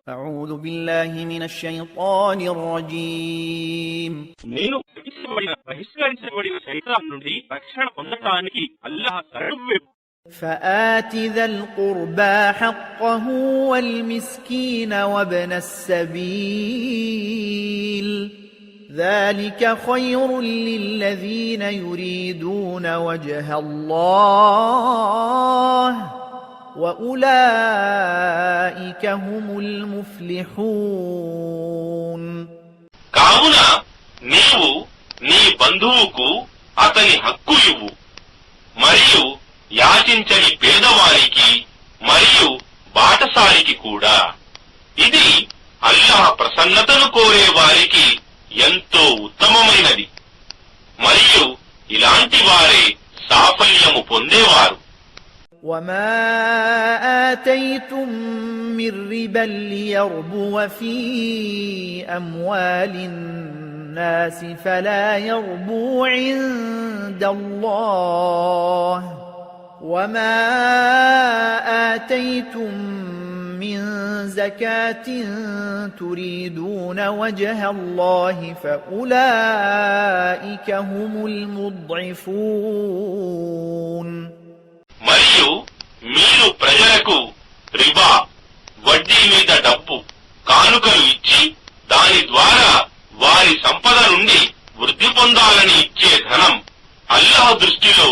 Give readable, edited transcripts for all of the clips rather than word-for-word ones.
أعوذ بالله من الشيطان الرجيم నేను బహిష్కరించబడిన శైతాన్ నుండి రక్షణ పొందడానికి అల్లాహ్ శరణు فآت ذا القربى حقه والمسكين وابن السبيل ذلك خير للذين يريدون وجه الله وأولئك هم المفلحون కావున నీవు నీ బంధువుకు అతని హక్కు ఇవ్వు మరియు యాచించని పేదవారికి మరియు బాటసారికి కూడా ఇది అల్లాహ్ ప్రసన్నతను కోరే వారికి ఎంతో ఉత్తమమైనది మరియు ఇలాంటి వారే సాఫల్యము పొందేవారు. وما آتيتم من ربا ليربو في أموال الناس فلا يربو عند الله وما آتيتم من زكاة تريدون وجه الله فأولئك هم المضعفون మరియు మీరు ప్రజలకు రిబా వడ్డీ మీద డబ్బు కానుకలు ఇచ్చి దాని ద్వారా వారి సంపద నుండి వృద్ధి పొందాలని ఇచ్చే ధనం అల్లాహ్ దృష్టిలో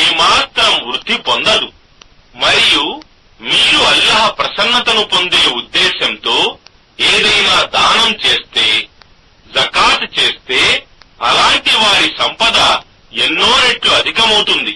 ఏమాత్రం వృద్ధి పొందదు. మరియు మీరు అల్లాహ్ ప్రసన్నతను పొందే ఉద్దేశంతో ఏదైనా దానం చేస్తే, జకాత్ చేస్తే అలాంటి వారి సంపద ఎన్నో రెట్లు అధికమవుతుంది.